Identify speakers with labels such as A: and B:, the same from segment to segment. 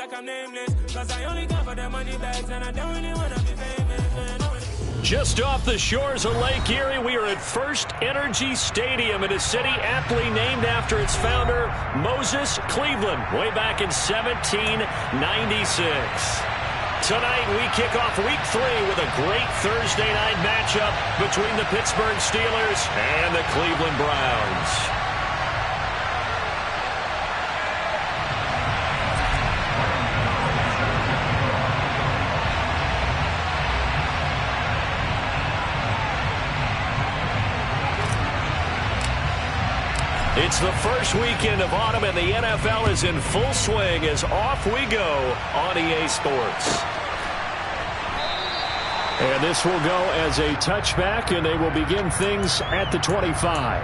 A: like I'm nameless. Cause I only got for the money bags and I don't really wanna be famous, man.
B: Just off the shores of Lake Erie, we are at First Energy Stadium in a city aptly named after its founder, Moses Cleveland, way back in 1796. Tonight, we kick off Week 3 with a great Thursday night matchup between the Pittsburgh Steelers and the Cleveland Browns. It's the first weekend of autumn, and the NFL is in full swing as off we go on EA Sports. And this will go as a touchback, and they will begin things at the 25.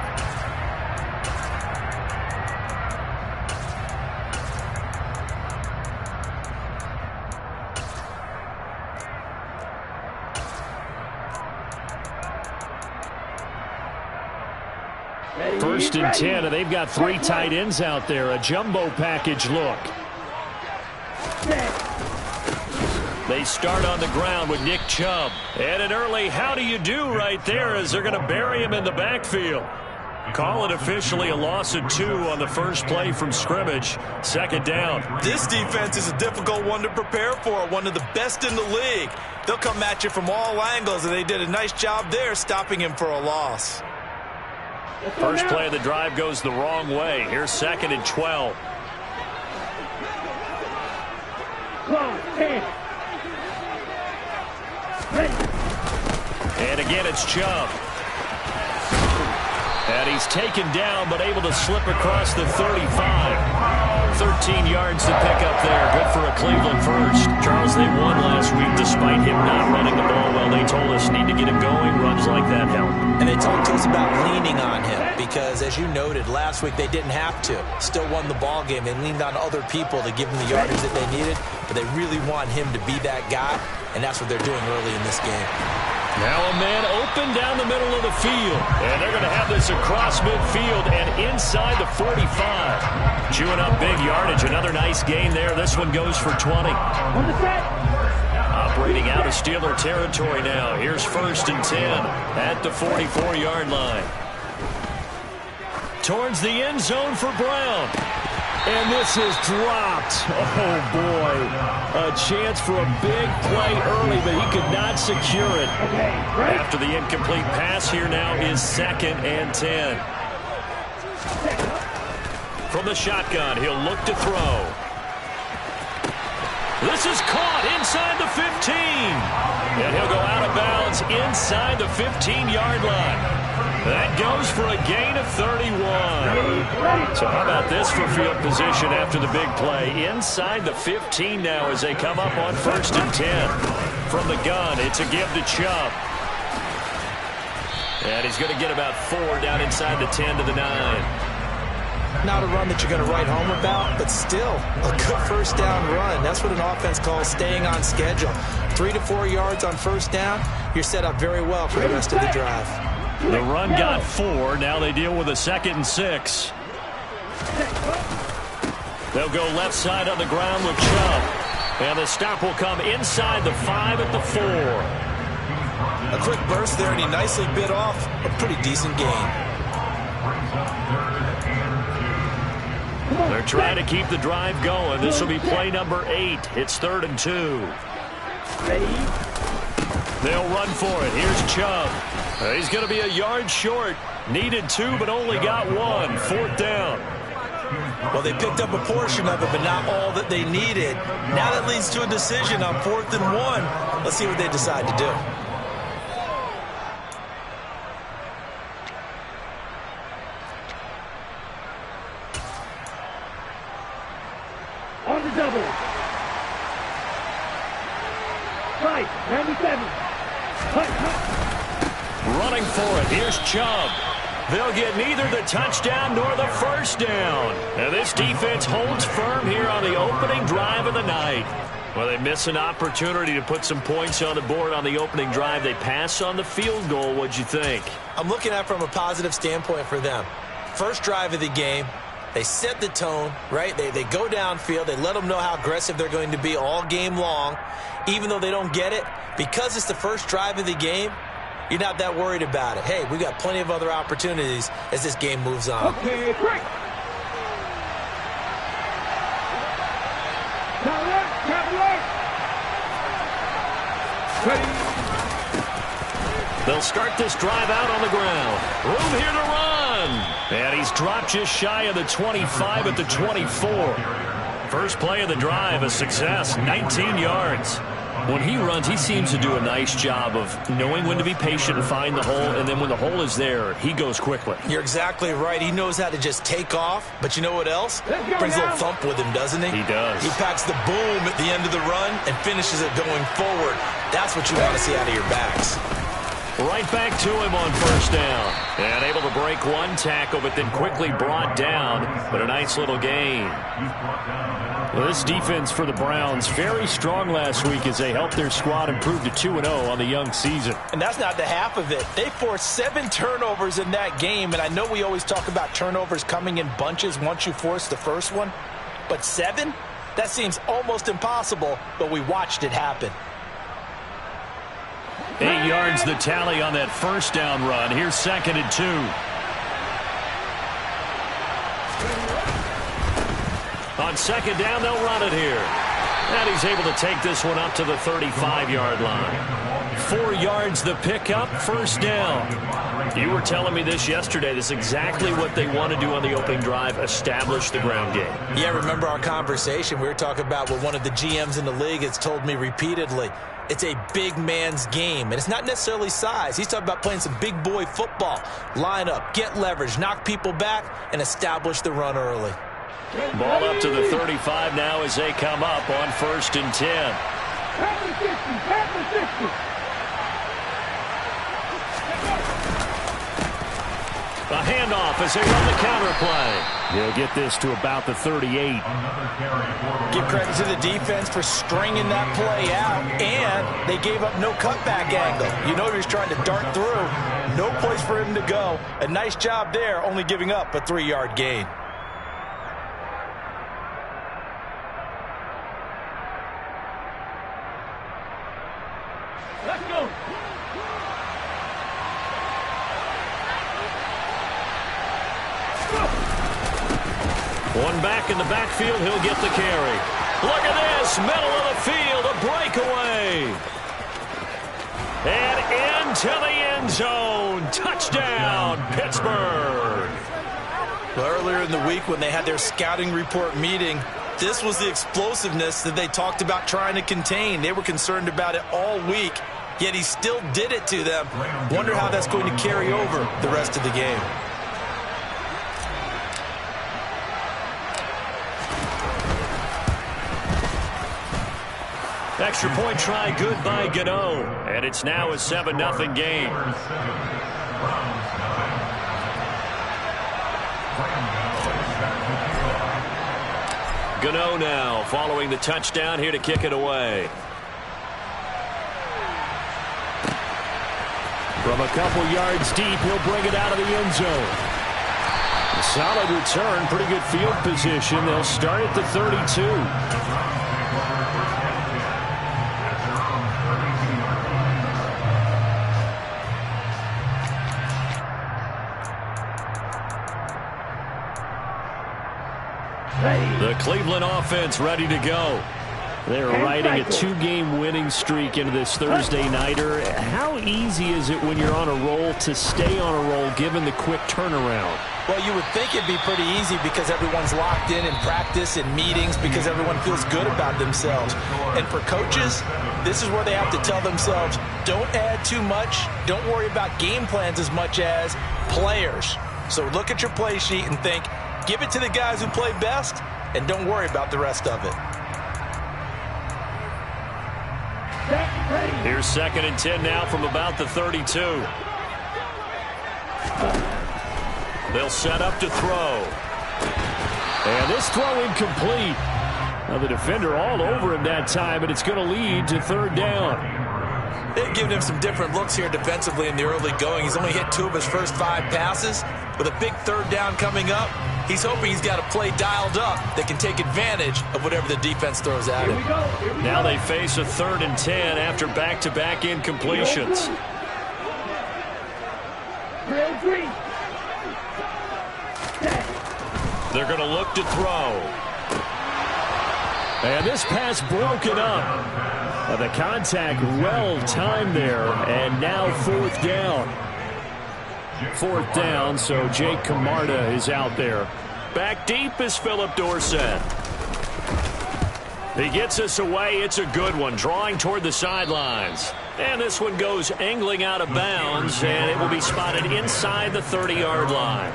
B: First and 10, and they've got 3 tight ends out there. A jumbo package look. They start on the ground with Nick Chubb. And an early how do you do right there as they're going to bury him in the backfield. Call it officially a loss of 2 on the first play from scrimmage. Second down.
C: This defense is a difficult one to prepare for, one of the best in the league. They'll come at you from all angles, and they did a nice job there stopping him for a loss.
B: First play of the drive goes the wrong way. Here's 2nd and 12. And again, it's Chubb. And he's taken down, but able to slip across the 35. 13 yards to pick up there. Good for a Cleveland first. Charles, they won last week despite him not running the ball well. They told us need to get him going. Runs like that help.
D: And they talked to us about leaning on him because, as you noted, last week they didn't have to. Still won the ball game. They leaned on other people to give them the yardage that they needed, but they really want him to be that guy, and that's what they're doing early in this game.
B: Now a man open down the middle of the field. And they're going to have this across midfield and inside the 45. Chewing up big yardage. Another nice gain there. This one goes for 20. Operating out of Steeler territory now. Here's 1st and 10 at the 44-yard line. Towards the end zone for Brown. And this is dropped. Oh, boy. A chance for a big play early, but he could not secure it. After the incomplete pass, here now is 2nd and 10. From the shotgun, he'll look to throw. This is caught inside the 15. And he'll go out of bounds inside the 15-yard line. That goes for a gain of 31. So how about this for field position after the big play? Inside the 15 now as they come up on 1st and 10. From the gun, it's a give to Chubb. And he's going to get about 4 down inside the 10 to the 9.
D: Not a run that you're going to write home about, but still a good first down run. That's what an offense calls staying on schedule. 3 to 4 yards on first down, you're set up very well for the rest of the drive.
B: The run got 4. Now they deal with a 2nd and 6. They'll go left side on the ground with Chubb. And the stop will come inside the 5 at the 4.
C: A quick burst there, and he nicely bit off a pretty decent gain.
B: They're trying to keep the drive going. This will be play number 8. It's 3rd and 2. They'll run for it. Here's Chubb. He's going to be a yard short. Needed 2, but only got 1. 4th down.
C: Well, they picked up a portion of it, but not all that they needed. Now that leads to a decision on 4th and 1. Let's see what they decide to do.
E: On the double. Right, 97.
B: Running for it. Here's Chubb. They'll get neither the touchdown nor the first down. And this defense holds firm here on the opening drive of the night. Well, they miss an opportunity to put some points on the board on the opening drive. They pass on the field goal. What'd you think?
D: I'm looking at it from a positive standpoint for them. First drive of the game, They set the tone, right? They go downfield. They let them know how aggressive they're going to be all game long. Even though they don't get it, because it's the first drive of the game, you're not that worried about it. Hey, we got plenty of other opportunities as this game moves on.
E: Okay, break.
B: They'll start this drive out on the ground. Room here to run. And he's dropped just shy of the 25 at the 24. First play of the drive, a success, 19 yards. When he runs, he seems to do a nice job of knowing when to be patient and find the hole, and then when the hole is there, he goes quickly.
D: You're exactly right. He knows how to just take off, but you know what else? Brings a little thump with him, doesn't he?
B: He does.
D: He packs the boom at the end of the run and finishes it going forward. That's what you want to see out of your backs.
B: Right back to him on first down. And able to break one tackle, but then quickly brought down. But a nice little gain. Well, this defense for the Browns, very strong last week as they helped their squad improve to 2-0 on the young season.
D: And that's not the half of it. They forced 7 turnovers in that game. And I know we always talk about turnovers coming in bunches once you force the first one. But 7? That seems almost impossible, but we watched it happen.
B: 8 yards the tally on that first down run. Here's 2nd and 2. On 2nd down, they'll run it here. And he's able to take this one up to the 35-yard line. 4 yards the pickup, first down. You were telling me this yesterday. This is exactly what they want to do on the opening drive, establish the ground game.
D: Yeah, remember our conversation? We were talking about what one of the GMs in the league has told me repeatedly. It's a big man's game, and it's not necessarily size. He's talking about playing some big boy football. Line up, get leverage, knock people back, and establish the run early.
B: Ball up to the 35 now as they come up on 1st and 10. A handoff as they run the counter play. He'll get this to about the 38.
D: Give credit to the defense for stringing that play out, and they gave up no cutback angle. You know he was trying to dart through. No place for him to go. A nice job there, only giving up a 3-yard gain.
E: Let's go.
B: One back in the backfield, he'll get the carry. Look at this, middle of the field, a breakaway. And into the end zone, touchdown, Pittsburgh.
D: Well, earlier in the week when they had their scouting report meeting, this was the explosiveness that they talked about trying to contain. They were concerned about it all week, yet he still did it to them. Wonder how that's going to carry over the rest of the game.
B: Extra point try good by Gano. And it's now a 7-0 game. Gano now following the touchdown here to kick it away. From a couple yards deep, he'll bring it out of the end zone. A solid return, pretty good field position. They'll start at the 32. The Cleveland offense ready to go. They're riding a 2-game winning streak into this Thursday nighter. How easy is it when you're on a roll to stay on a roll given the quick turnaround?
D: Well, you would think it'd be pretty easy because everyone's locked in practice and meetings because everyone feels good about themselves. And for coaches, this is where they have to tell themselves, don't add too much. Don't worry about game plans as much as players. So look at your play sheet and think, give it to the guys who play best, and don't worry about the rest of it.
B: Here's 2nd and 10 now from about the 32. They'll set up to throw. And this throw incomplete. Now the defender all over him that time, and it's going to lead to 3rd down.
C: They've given him some different looks here defensively in the early going. He's only hit 2 of his first 5 passes. With a big 3rd down coming up, he's hoping he's got a play dialed up that can take advantage of whatever the defense throws at him.
B: Now they face a 3rd and 10 after back-to-back incompletions. They're going to look to throw. And this pass broken up. The contact well timed there, and now 4th down. 4th down, so Jake Camarda is out there. Back deep is Philip Dorsett. He gets us away. It's a good one, drawing toward the sidelines. And this one goes angling out of bounds, and it will be spotted inside the 30-yard line.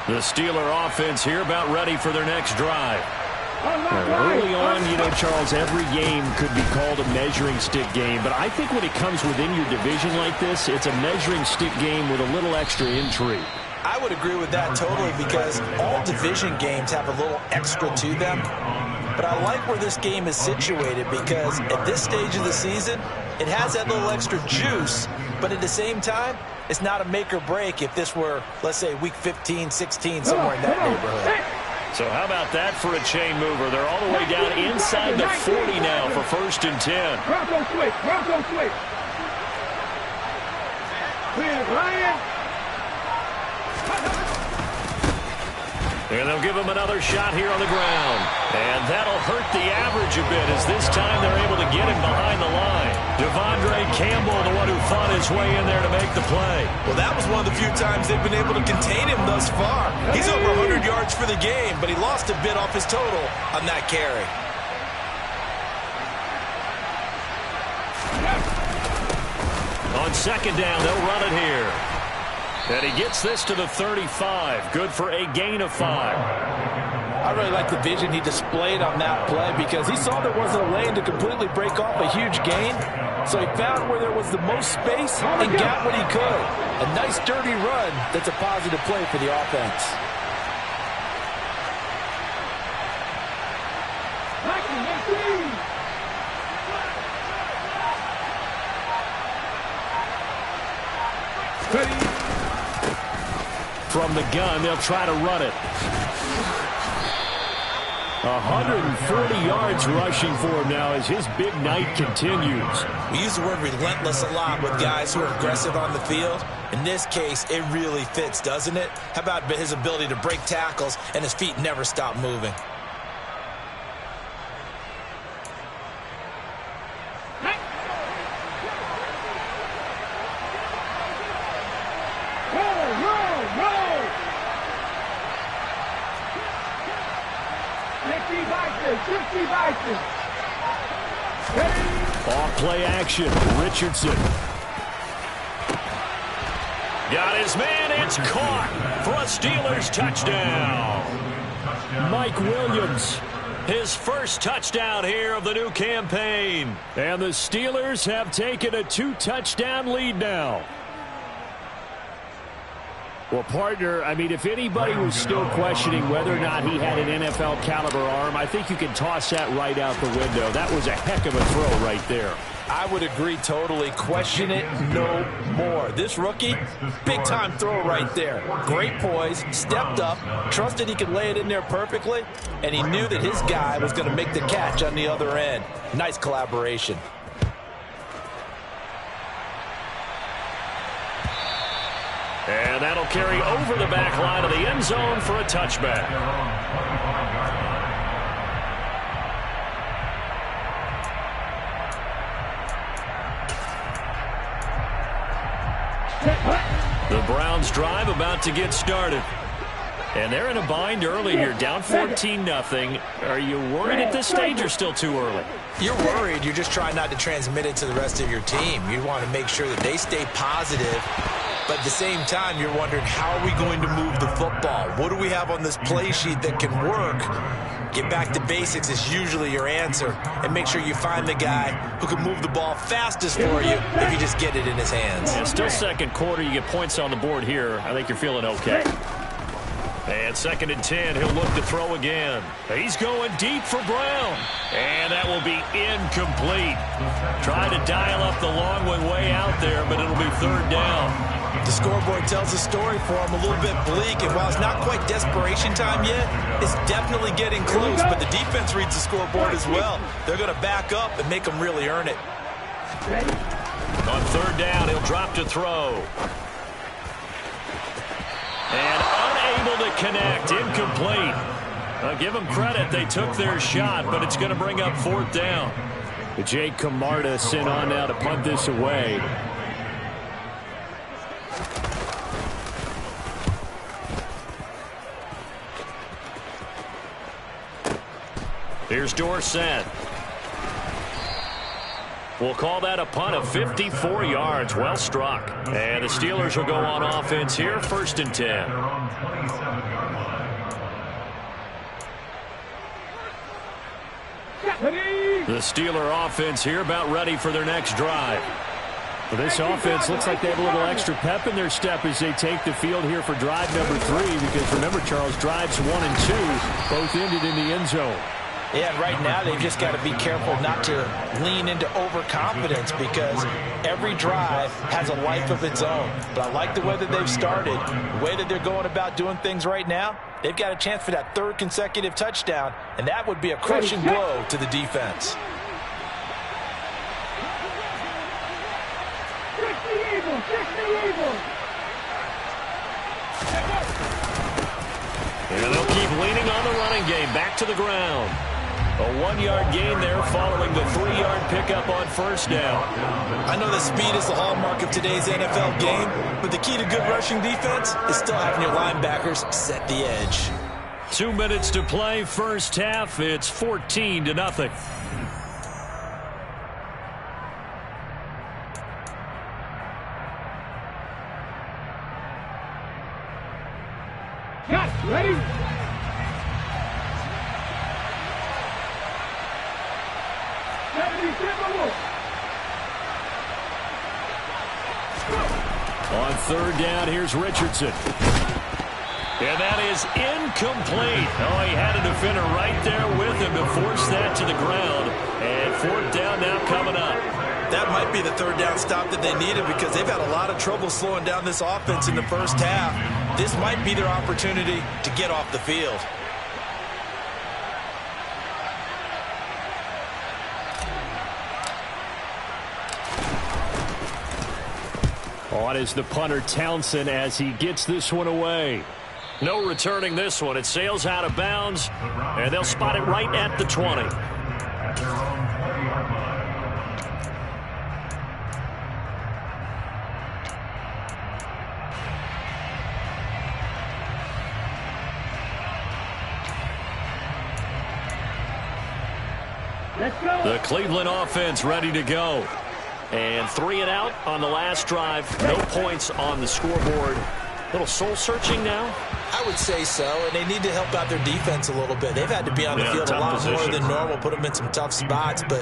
B: The Steeler offense here about ready for their next drive. Early on, Charles, every game could be called a measuring stick game, but I think when it comes within your division like this, it's a measuring stick game with a little extra intrigue.
D: I would agree with that totally, because all division games have a little extra to them. But I like where this game is situated, because at this stage of the season, it has that little extra juice, but at the same time, it's not a make or break if this were, let's say, week 15, 16, somewhere in that neighborhood.
B: So how about that for a chain mover? They're all the way down inside the 40 now for 1st and 10.
E: Bronco switch, Bronco switch. Clear, Ryan.
B: And they'll give him another shot here on the ground. And that'll hurt the average a bit, as this time they're able to get him behind the line. Devondre Campbell, the one who fought his way in there to make the play.
C: Well, that was one of the few times they've been able to contain him thus far. He's over 100 yards for the game, but he lost a bit off his total on that carry.
B: On 2nd down, they'll run it here. And he gets this to the 35. Good for a gain of 5.
D: I really like the vision he displayed on that play, because he saw there wasn't a lane to completely break off a huge gain. So he found where there was the most space and got what he could. A nice dirty run that's a positive play for the offense.
B: From the gun, they'll try to run it. 140 yards rushing for him now as his big night continues.
D: We use the word relentless a lot with guys who are aggressive on the field. In this case, it really fits, doesn't it? How about his ability to break tackles and his feet never stop moving?
B: Off play action, Richardson. Got his man, it's caught for a Steelers touchdown. Mike Williams, his first touchdown here of the new campaign. And the Steelers have taken a 2-touchdown lead now. Well, partner, I mean, if anybody was still questioning whether or not he had an NFL caliber arm, I think you can toss that right out the window. That was a heck of a throw right there.
D: I would agree totally. Question it no more. This rookie, big-time throw right there. Great poise, stepped up, trusted he could lay it in there perfectly, and he knew that his guy was going to make the catch on the other end. Nice collaboration.
B: And that'll carry over the back line of the end zone for a touchback. The Browns drive about to get started. And they're in a bind early here, down 14-0. Are you worried at this stage or still too early?
D: You're worried. You're just trying not to transmit it to the rest of your team. You want to make sure that they stay positive. But at the same time, you're wondering, how are we going to move the football? What do we have on this play sheet that can work Get back to basics is usually your answer, and make sure you find the guy who can move the ball fastest for you if you just get it in his hands.
B: And still second quarter, you get points on the board here. I think you're feeling okay. And 2nd and 10, he'll look to throw again. He's going deep for Brown. And that will be incomplete. Trying to dial up the long one way out there, but it'll be 3rd down.
D: The scoreboard tells a story for him, a little bit bleak, and while it's not quite desperation time yet, it's definitely getting close, but the defense reads the scoreboard as well. They're going to back up and make them really earn it.
B: On 3rd down, he'll drop to throw. And unable to connect, incomplete. Give them credit, they took their shot, but it's going to bring up 4th down. Jake Camarda sent on now to punt this away. Here's Dorsett. We'll call that a punt of 54 yards. Well struck. And the Steelers will go on offense here, 1st and 10. The Steeler offense here about ready for their next drive. Well, this offense looks like they have a little extra pep in their step as they take the field here for drive number 3. Because remember, Charles, drives 1 and 2 both ended in the end zone.
D: Yeah, and right now they've just got to be careful not to lean into overconfidence because every drive has a life of its own. But I like the way that they've started, the way that they're going about doing things right now. They've got a chance for that 3rd consecutive touchdown, and that would be a crushing blow to the defense.
B: And they'll keep leaning on the running game. Back to the ground. A 1-yard gain there following the 3-yard pickup on 1st down.
D: I know that speed is the hallmark of today's NFL game, but the key to good rushing defense is still having your linebackers set the edge.
B: 2 minutes to play, 1st half. It's 14-0.
E: Cut, ready?
B: On 3rd down, here's Richardson. And that is incomplete. Oh, he had a defender right there with him to force that to the ground. And 4th down now coming up.
D: That might be the 3rd down stop that they needed because they've had a lot of trouble slowing down this offense in the 1st half. This might be their opportunity to get off the field.
B: On is the punter Townsend as he gets this one away. No returning this one. It sails out of bounds, and they'll spot it right at the 20.
E: Let's go.
B: The Cleveland offense ready to go. And 3 and out on the last drive. No points on the scoreboard. Little soul-searching now?
D: I would say so, and they need to help out their defense a little bit. They've had to be on the field a lot more than normal, put them in some tough spots. But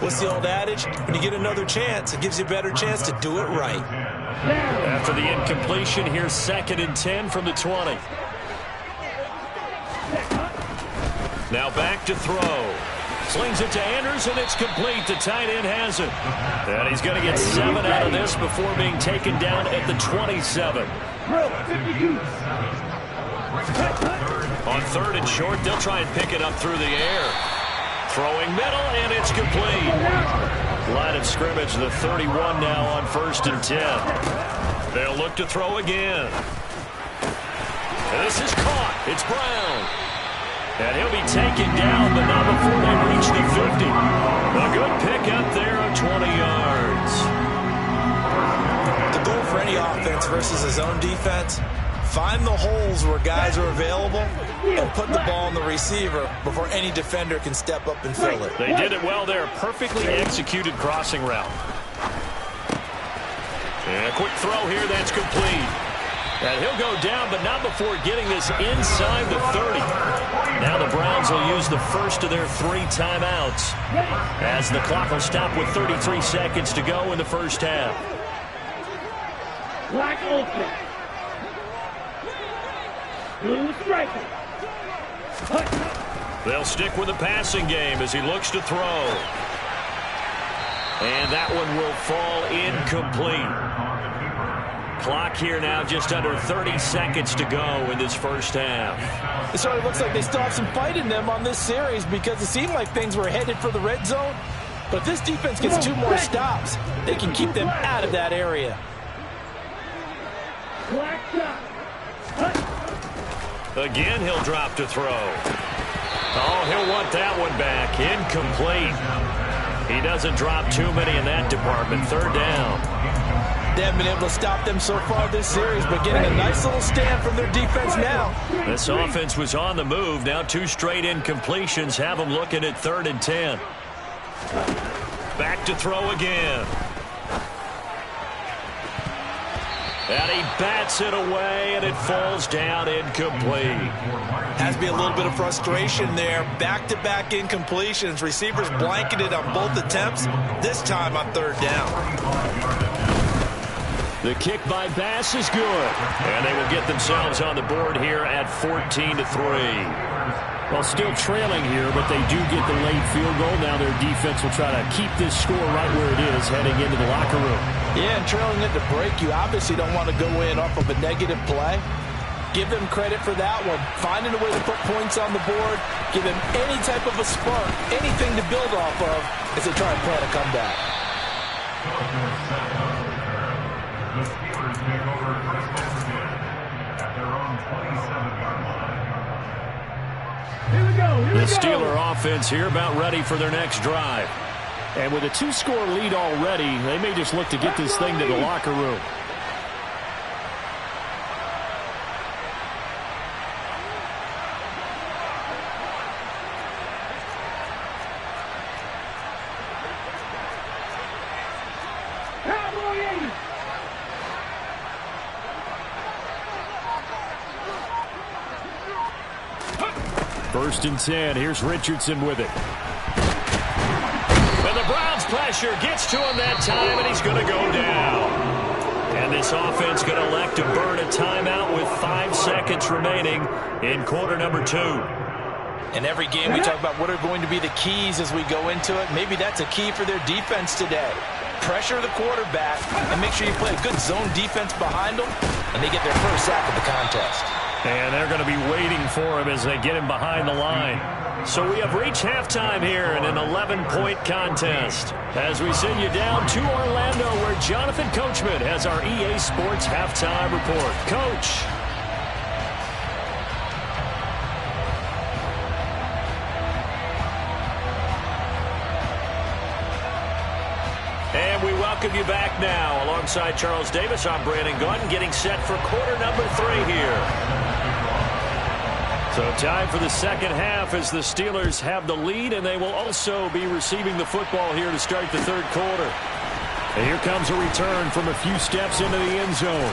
D: what's the old adage? When you get another chance, it gives you a better chance to do it right.
B: After the incompletion, here's 2nd and 10 from the 20. Now back to throw. Slings it to Anders, and it's complete. The tight end has it. And he's going to get 7 out of this before being taken down at the 27. On 3rd and short, they'll try and pick it up through the air. Throwing middle, and it's complete. Line of scrimmage, the 31 now on 1st and 10. They'll look to throw again. And this is caught. It's Brown. And he'll be taken down, but not before they reach the 50. A good pickup there of 20 yards.
D: The goal for any offense versus his own defense, find the holes where guys are available and put the ball on the receiver before any defender can step up and fill it.
B: They did it well there. Perfectly executed crossing route. And a quick throw here. That's complete. And he'll go down, but not before getting this inside the 30. Now the Browns will use the first of their 3 timeouts as the clock will stop with 33 seconds to go in the first half.
E: Black open. Blue striker.
B: They'll stick with the passing game as he looks to throw. And that one will fall incomplete. Clock here now just under 30 seconds to go in this first half.
D: It certainly looks like they still have some fight in them on this series because it seemed like things were headed for the red zone. But if this defense gets 2 more stops, they can keep them out of that area.
E: Black shot.
B: Again, he'll drop to throw. Oh, he'll want that one back. Incomplete. He doesn't drop too many in that department. 3rd down.
D: They haven't been able to stop them so far this series, but getting a nice little stand from their defense now.
B: This offense was on the move. Now 2 straight incompletions have them looking at 3rd and 10. Back to throw again. And he bats it away, and it falls down incomplete.
D: Has to be a little bit of frustration there. Back-to-back incompletions. Receivers blanketed on both attempts, this time on 3rd down.
B: The kick by Bass is good. And they will get themselves on the board here at 14-3.
F: Well, still trailing here, but they do get the late field goal. Now their defense will try to keep this score right where it is heading into the locker room.
D: Yeah, and trailing at the break, you obviously don't want to go in off of a negative play. Give them credit for that one. Finding a way to put points on the board, give them any type of a spark, anything to build off of as they try and plan a comeback.
G: The Steelers take over first and 10 at their own 27-yard line.
E: Here we go.
B: The Steeler offense here about ready for their next drive.
F: And with a 2-score lead already, they may just look to get this thing to the locker room. First and 10. Here's Richardson with it.
B: And the Browns pressure gets to him that time, and he's going to go down. And this offense going to elect to burn a timeout with 5 seconds remaining in quarter number 2.
D: In every game, we talk about what are going to be the keys as we go into it. Maybe that's a key for their defense today. Pressure the quarterback and make sure you play a good zone defense behind them, and they get their first sack of the contest.
B: And they're going to be waiting for him as they get him behind the line. So we have reached halftime here in an 11-point contest as we send you down to Orlando where Jonathan Coachman has our EA Sports halftime report. Coach. And we welcome you back now. Alongside Charles Davis, I'm Brandon Gaudin, getting set for quarter number 3 here. So time for the second half as the Steelers have the lead, and they will also be receiving the football here to start the 3rd quarter. And here comes a return from a few steps into the end zone.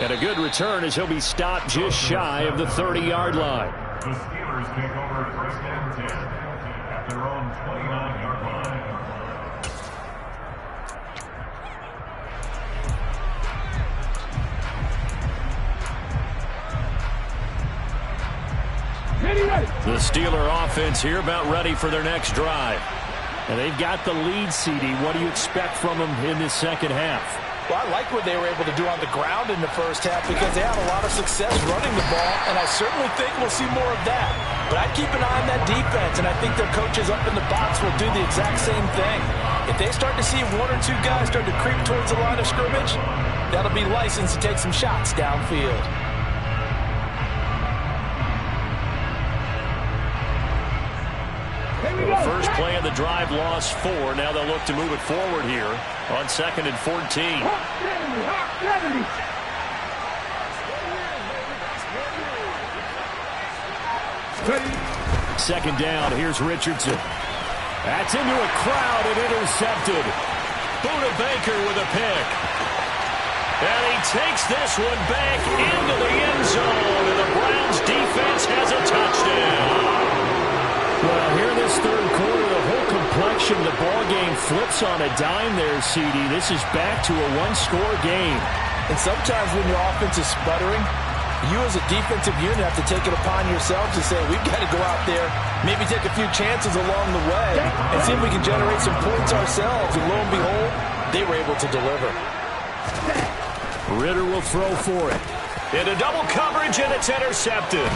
B: And a good return as he'll be stopped just shy of the 30-yard line.
G: The Steelers take over first and 10 at their own 29-yard line.
B: The Steeler offense here about ready for their next drive.
F: And they've got the lead, CD. What do you expect from them in this second half?
D: Well, I like what they were able to do on the ground in the first half because they had a lot of success running the ball, and I certainly think we'll see more of that. But I'd keep an eye on that defense, and I think their coaches up in the box will do the exact same thing. If they start to see 1 or 2 guys start to creep towards the line of scrimmage, that'll be license to take some shots downfield.
B: The first play of the drive lost 4. Now they'll look to move it forward here on 2nd and 14.
F: Second down. Here's Richardson. That's into a crowd and intercepted.
B: Buda Baker with a pick. And he takes this one back into the end zone, and the Browns defense has a touchdown.
F: Well, here in this third quarter, the whole complexion of the ball game flips on a dime there, CD. This is back to a one-score game.
D: And sometimes when your offense is sputtering, you as a defensive unit have to take it upon yourselves to say, we've got to go out there, maybe take a few chances along the way, and see if we can generate some points ourselves. And lo and behold, they were able to deliver.
F: Ritter will throw for it.
B: Into double coverage, and it's intercepted.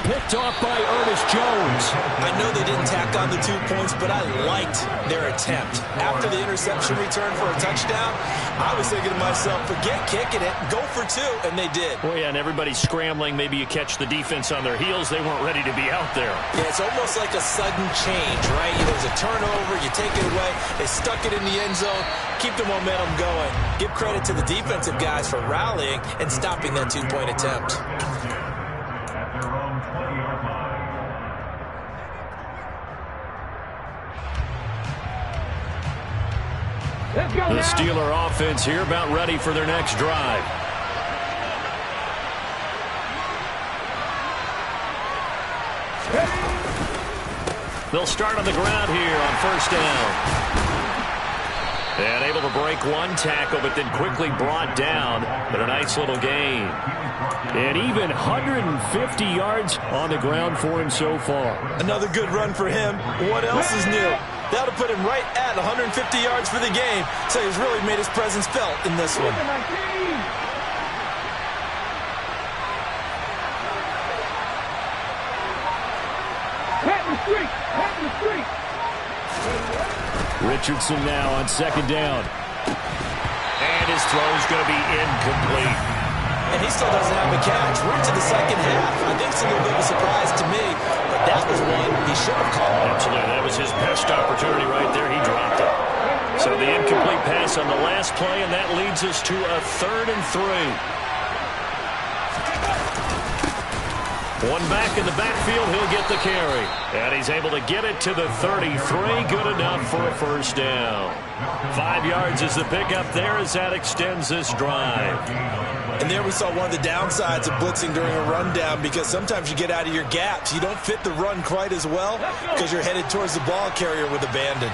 F: Picked off by Ernest Jones.
D: I know they didn't tack on the 2 points, but I liked their attempt. After the interception return for a touchdown, I was thinking to myself, forget kicking it, go for 2, and they did.
B: Oh, yeah, and everybody's scrambling. Maybe you catch the defense on their heels. They weren't ready to be out there.
D: Yeah, it's almost like a sudden change, right? There's a turnover, you take it away, they stuck it in the end zone, keep the momentum going. Give credit to the defensive guys for rallying and stopping that 2-point attempt.
G: At their own 20-yard line.
E: Let's go
B: The
E: now.
B: Steeler offense here about ready for their next drive. They'll start on the ground here on first down. And able to break one tackle, but then quickly brought down. But a nice little gain.
F: And even 150 yards on the ground for him so far.
D: Another good run for him. What else is new? That'll put him right at 150 yards for the game. So he's really made his presence felt in this one.
F: Richardson now on second down.
B: And his throw's going to be incomplete.
D: And he still doesn't have a catch. We're into the second half. I think it's a little bit of a surprise to me, but that was one he should have called.
B: Absolutely. That was his best opportunity right there. He dropped it. So the incomplete pass on the last play, and that leads us to a 3rd and 3. One back in the backfield, he'll get the carry. And he's able to get it to the 33. Good enough for a first down. 5 yards is the pickup there as that extends this drive.
D: And there we saw one of the downsides of blitzing during a rundown, because sometimes you get out of your gaps. You don't fit the run quite as well because you're headed towards the ball carrier with abandon.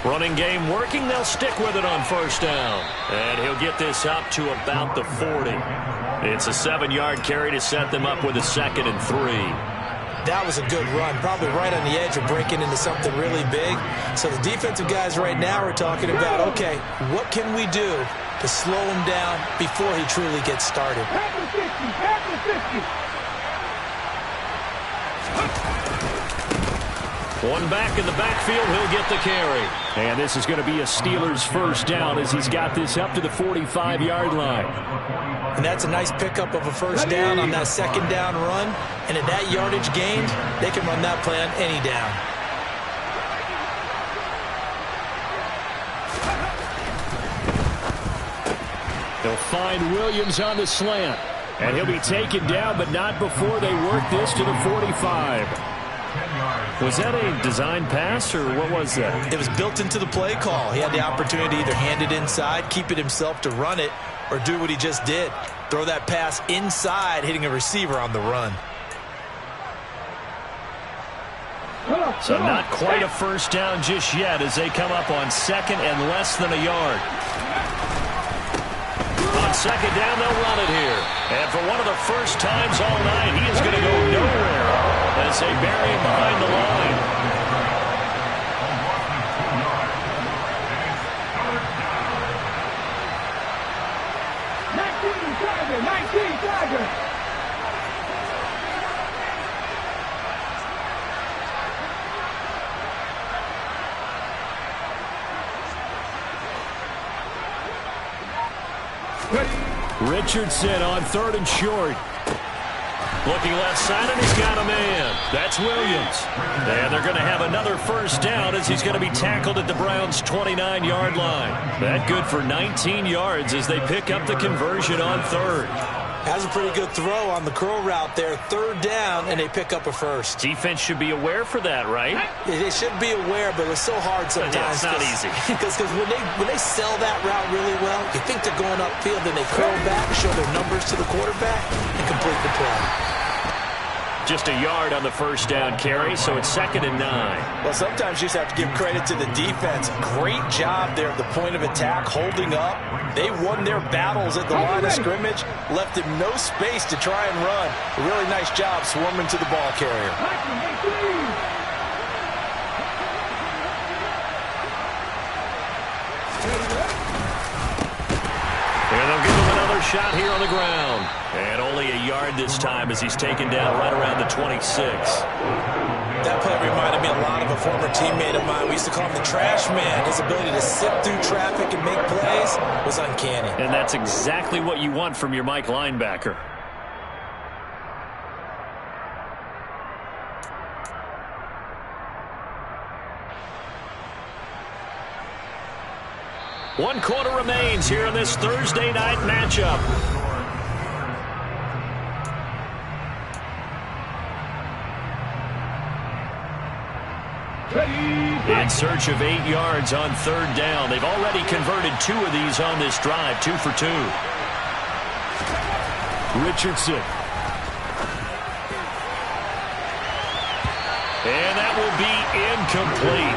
B: Running game working. They'll stick with it on first down. And he'll get this up to about the 40. It's a 7-yard carry to set them up with a 2nd and 3.
D: That was a good run, probably right on the edge of breaking into something really big. So the defensive guys right now are talking about, okay, what can we do to slow him down before he truly gets started?
B: One back in the backfield, he'll get the carry.
F: And this is going to be a Steelers first down as he's got this up to the 45-yard line.
D: And that's a nice pickup of a first down on that second down run. And at that yardage gained, they can run that play on any down.
F: They'll find Williams on the slant. And he'll be taken down, but not before they work this to the 45.
B: Was that a design pass, or what was that?
D: It was built into the play call. He had the opportunity to either hand it inside, keep it himself to run it, or do what he just did. Throw that pass inside, hitting a receiver on the run.
B: So not quite a first down just yet as they come up on 2nd and less than a yard. On 2nd down, they'll run it here. And for one of the first times all night, he is going to go nowhere as they bury him behind the line.
F: Richardson on 3rd and short.
B: Looking left side, and he's got a man. That's Williams. And they're going to have another first down as he's going to be tackled at the Browns' 29-yard line. That good for 19 yards as they pick up the conversion on third.
D: Has a pretty good throw on the curl route there. Third down, and they pick up a first.
B: Defense should be aware for that, right?
D: They should be aware, but it's so hard sometimes.
B: Yeah, it's not easy.
D: Because when they sell that route really well, you think they're going upfield, then they curl back, show their numbers to the quarterback, and complete the play.
B: Just a yard on the first down carry, so it's 2nd and 9.
D: Well, sometimes you just have to give credit to the defense. Great job there at the point of attack, holding up. They won their battles at the line of scrimmage, left him no space to try and run. A really nice job swarming to the ball carrier.
B: And they'll give him another shot here on the ground. And only a yard this time as he's taken down right around the 26.
D: That play reminded me a lot of a former teammate of mine. We used to call him the trash man. His ability to sift through traffic and make plays was uncanny.
B: And that's exactly what you want from your Mike linebacker. One quarter remains here in this Thursday night matchup. In search of 8 yards on third down. They've already converted 2 of these on this drive, 2 for 2.
F: Richardson.
B: And that will be incomplete.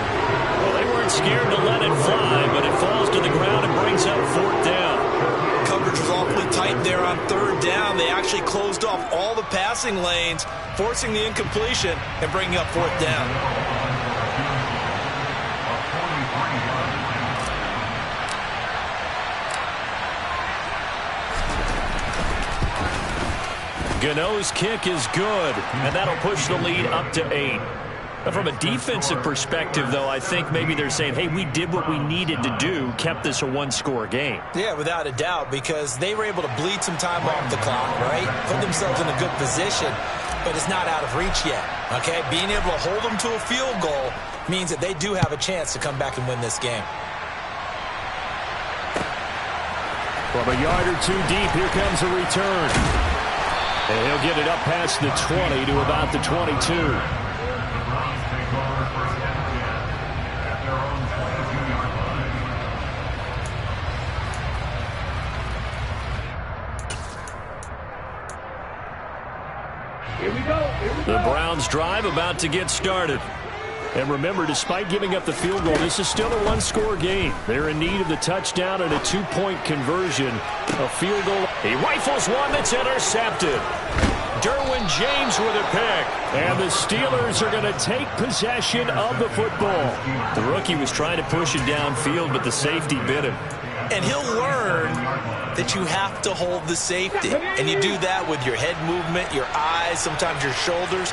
B: Well, they weren't scared to let it fly, but it falls to the ground and brings up 4th down.
D: Coverage was awfully tight there on third down. They actually closed off all the passing lanes, forcing the incompletion and bringing up 4th down.
B: Gano's kick is good, and that'll push the lead up to 8. Now, from a defensive perspective, though, I think maybe they're saying, hey, we did what we needed to do, kept this a one-score game.
D: Yeah, without a doubt, because they were able to bleed some time off the clock, right? Put themselves in a good position, but it's not out of reach yet, okay? Being able to hold them to a field goal means that they do have a chance to come back and win this game.
F: From a yard or 2 deep, here comes a return. And he'll get it up past the 20 to about the 22.
E: Here we go.
B: The Browns drive about to get started.
F: And remember, despite giving up the field goal, this is still a one-score game. They're in need of the touchdown and a 2-point conversion. A field goal.
B: He rifles one that's intercepted. Derwin James with a pick.
F: And the Steelers are going to take possession of the football.
B: The rookie was trying to push it downfield, but the safety bit him.
D: And he'll learn that you have to hold the safety. And you do that with your head movement, your eyes, sometimes your shoulders.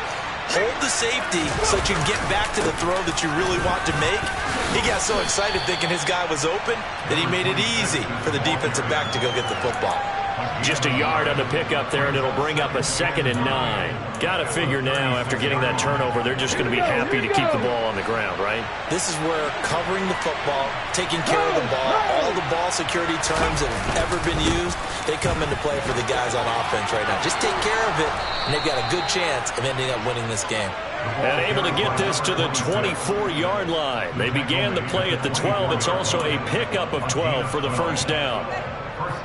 D: Hold the safety so that you can get back to the throw that you really want to make. He got so excited thinking his guy was open that he made it easy for the defensive back to go get the football.
B: Just a yard on the pickup there, and it'll bring up a 2nd and 9. Got to figure now, after getting that turnover, they're just going to be happy to keep the ball on the ground, right?
D: This is where covering the football, taking care of the ball, all the ball security terms that have ever been used, they come into play for the guys on offense right now. Just take care of it, and they've got a good chance of ending up winning this game.
B: And able to get this to the 24-yard line. They began the play at the 12. It's also a pickup of 12 for the first down.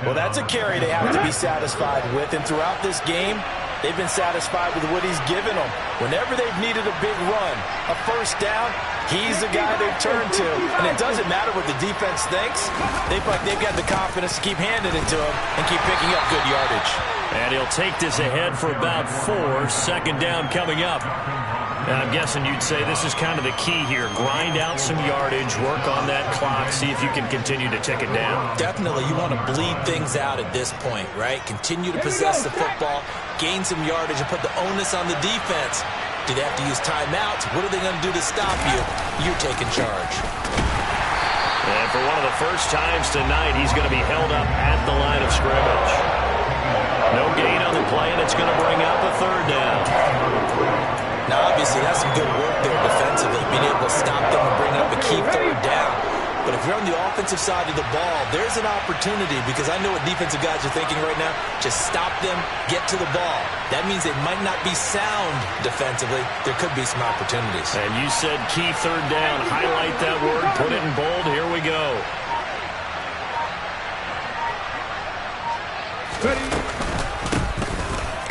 D: Well, that's a carry they have to be satisfied with. And throughout this game, they've been satisfied with what he's given them. Whenever they've needed a big run, a first down, he's the guy they've turned to. And it doesn't matter what the defense thinks. They feel like they've got the confidence to keep handing it to him and keep picking up good yardage.
B: And he'll take this ahead for about 4. 2nd down coming up. And I'm guessing you'd say this is kind of the key here. Grind out some yardage, work on that clock, see if you can continue to tick it down.
D: Definitely, you want to bleed things out at this point, right? Continue to possess the football, gain some yardage, and put the onus on the defense. Do they have to use timeouts? What are they going to do to stop you? You're taking charge.
B: And for one of the first times tonight, he's going to be held up at the line of scrimmage. No gain on the play, and it's going to bring up a third down.
D: Now, obviously, that's some good work there defensively, being able to stop them and bring up a key third down. But if you're on the offensive side of the ball, there's an opportunity, because I know what defensive guys are thinking right now. Just stop them, get to the ball. That means they might not be sound defensively. There could be some opportunities.
B: And you said key third down. Highlight that word, put it in bold. Here we go.
E: Ready.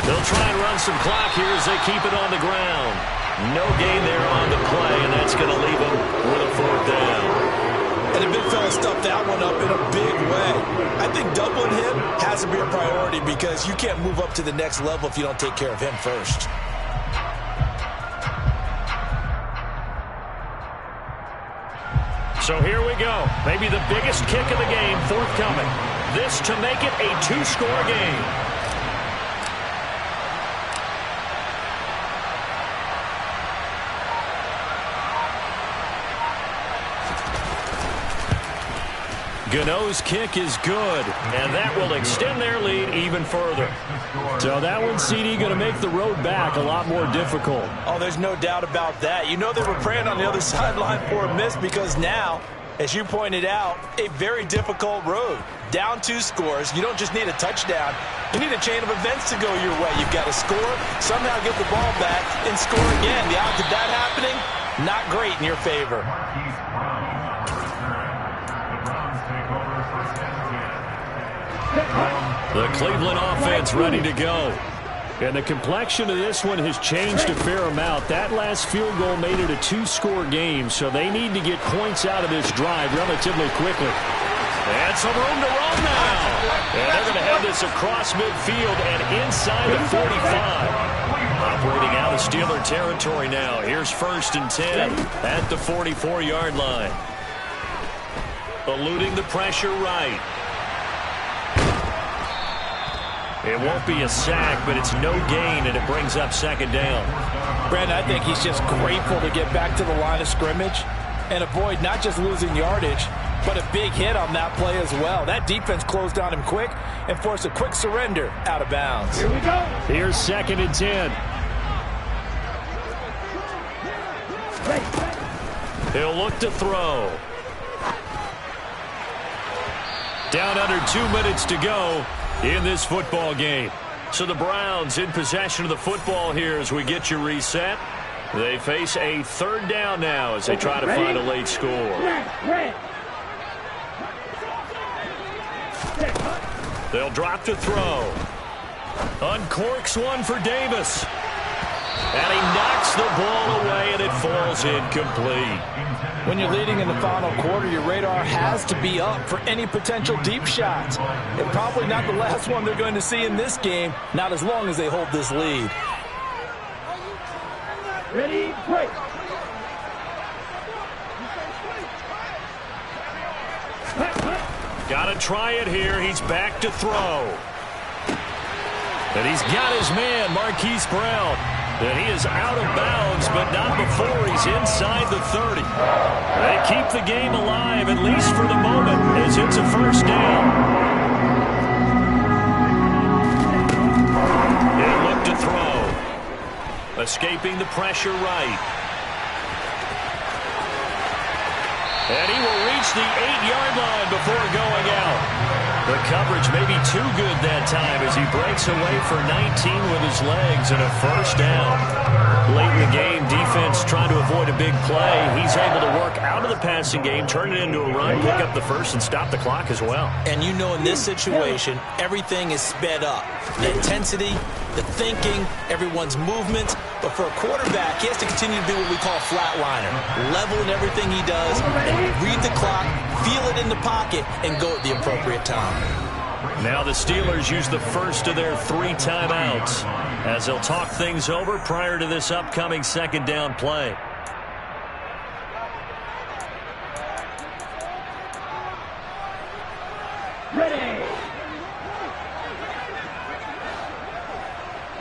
B: They'll try and run some clock here as they keep it on the ground. No gain there on the play, and that's going to leave them with a fourth down.
C: And the big fella stuffed that one up in a big way. I think doubling him has to be a priority, because you can't move up to the next level if you don't take care of him first.
B: So here we go. Maybe the biggest kick of the game forthcoming. This to make it a two-score game. Gano's kick is good, and that will extend their lead even further.
F: So that one, CD, going to make the road back a lot more difficult.
C: Oh, there's no doubt about that. You know they were praying on the other sideline for a miss, because now, as you pointed out, a very difficult road. Down 2 scores. You don't just need a touchdown. You need a chain of events to go your way. You've got to score, somehow get the ball back, and score again. The odds of that happening, not great in your favor.
B: The Cleveland offense ready to go.
F: And the complexion of this one has changed a fair amount. That last field goal made it a 2-score game, so they need to get points out of this drive relatively quickly.
B: And some room to run now. And they're going to have this across midfield and inside the 45. Operating out of Steeler territory now. Here's 1st and 10 at the 44-yard line. Eluding the pressure right. It won't be a sack, but it's no gain, and it brings up 2nd down.
C: Brandon, I think he's just grateful to get back to the line of scrimmage and avoid not just losing yardage, but a big hit on that play as well. That defense closed on him quick and forced a quick surrender out of bounds.
E: Here we go.
F: Here's 2nd and 10.
B: He'll look to throw. Down under 2 minutes to go in this football game. So the Browns in possession of the football here as we get you reset. They face a 3rd down now as they try to find a late score. They'll drop to throw. Uncorks one for Davis. And he knocks the ball away, and it falls incomplete.
C: When you're leading in the final quarter, your radar has to be up for any potential deep shots. And probably not the last one they're going to see in this game, not as long as they hold this lead.
E: Ready, break.
B: Got to try it here. He's back to throw. And he's got his man, Marquise Brown. And he is out of bounds, but not before he's inside the 30. They keep the game alive, at least for the moment, as it's a 1st down. He'll look to throw. Escaping the pressure right. And he will reach the 8-yard line before going out. The coverage may be too good that time as he breaks away for 19 with his legs and a 1st down. Late in the game, defense trying to avoid a big play. He's able to work out of the passing game, turn it into a run, pick up the 1st, and stop the clock as well.
D: And you know in this situation, everything is sped up. The intensity, the thinking, everyone's movements. But for a quarterback, he has to continue to do what we call flatliner. Level in everything he does, and read the clock, feel it in the pocket, and go at the appropriate time.
B: Now the Steelers use the first of their 3 timeouts as they'll talk things over prior to this upcoming 2nd down play.
E: Ready.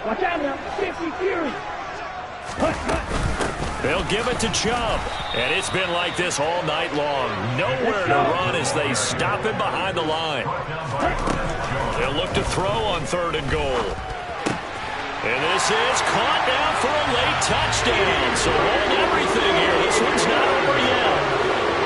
E: Watch out now. 50 Fury. Hut, hut.
B: They'll give it to Chubb. And it's been like this all night long. Nowhere to run as they stop him behind the line. They'll look to throw on 3rd and goal. And this is caught down for a late touchdown. So hold everything here. This one's not over yet.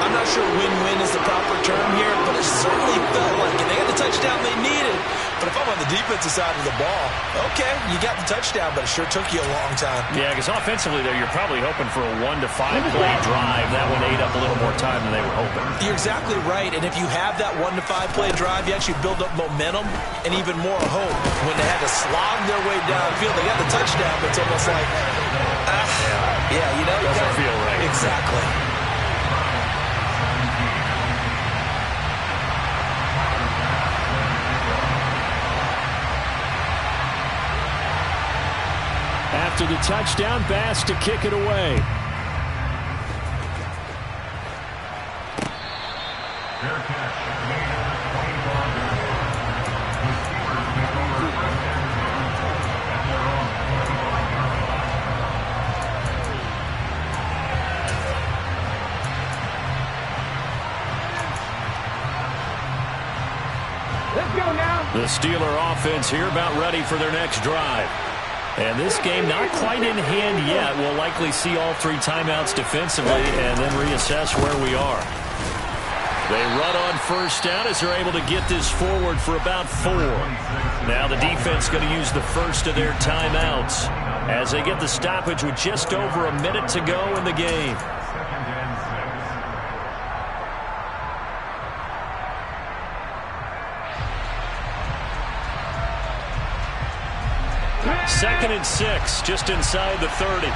D: I'm not sure win-win is the proper term here, but it certainly felt like it. They got the touchdown they needed. But if I'm on the defensive side of the ball, okay, you got the touchdown, but it sure took you a long time.
B: Yeah, because offensively there, you're probably hoping for a 1 to 5 play drive. That one ate up a little more time than they were hoping.
D: You're exactly right, and if you have that 1 to 5 play drive, you actually build up momentum and even more hope. When they had to slog their way downfield, they got the touchdown, but it's almost like, yeah, you know.
B: Doesn't feel right.
D: Exactly.
F: After the touchdown, Bass to kick it away.
G: Fair catch. Made at the 24 yard line. The Steelers take over first down at their own 25-yard line.
E: Let's go now.
B: The Steeler offense here about ready for their next drive. And this game not quite in hand yet. We'll likely see all 3 timeouts defensively and then reassess where we are. They run on 1st down as they're able to get this forward for about 4. Now the defense going to use the first of their timeouts as they get the stoppage with just over a minute to go in the game. 2nd and 6, just inside the 30.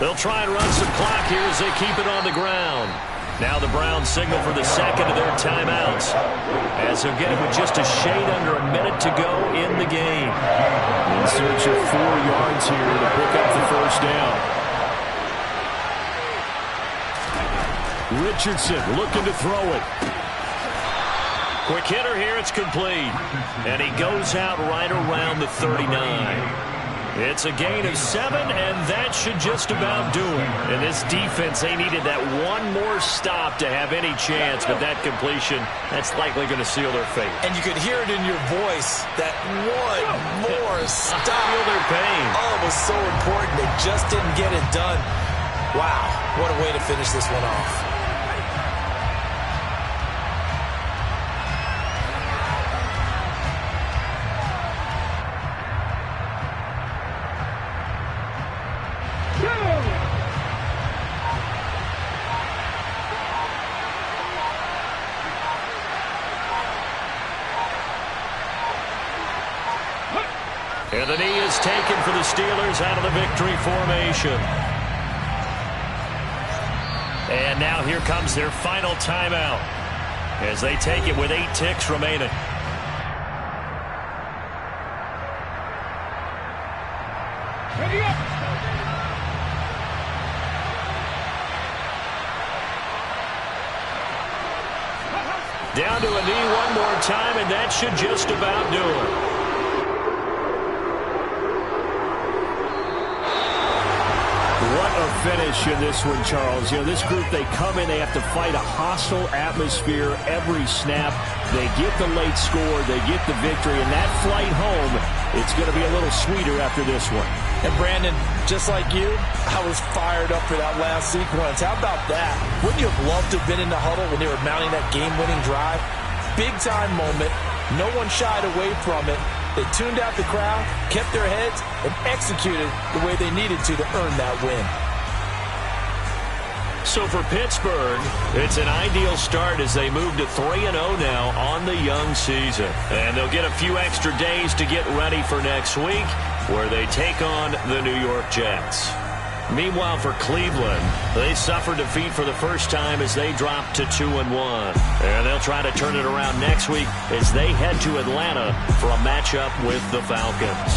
B: They'll try and run some clock here as they keep it on the ground. Now the Browns signal for the 2nd of their timeouts as they'll get it with just a shade under a minute to go in the game.
F: In search of 4 yards here to pick up the 1st down. Richardson looking to throw it.
B: Quick hitter here, it's complete. And he goes out right around the 39. It's a gain of 7, and that should just about do it. And this defense, they needed that one more stop to have any chance, but that completion, that's likely going to seal their fate.
D: And you could hear it in your voice, that one more stop.
B: Feel their pain.
D: Oh, it was so important. They just didn't get it done. Wow, what a way to finish this one off.
B: And the knee is taken for the Steelers out of the victory formation. And now here comes their final timeout as they take it with 8 ticks remaining.
E: Ready up.
B: Down to a knee one more time, and that should just about do it.
F: What a finish in this one, Charles. You know, this group, they come in, they have to fight a hostile atmosphere every snap. They get the late score, they get the victory, and that flight home, it's going to be a little sweeter after this one.
D: And Brandon, just like you, I was fired up for that last sequence. How about that? Wouldn't you have loved to have been in the huddle when they were mounting that game-winning drive? Big-time moment. No one shied away from it. They tuned out the crowd, kept their heads, and executed the way they needed to earn that win.
B: So for Pittsburgh, it's an ideal start as they move to 3-0 now on the young season. And they'll get a few extra days to get ready for next week, where they take on the New York Jets. Meanwhile, for Cleveland, they suffered defeat for the first time as they dropped to 2-1. And they'll try to turn it around next week as they head to Atlanta for a matchup with the Falcons.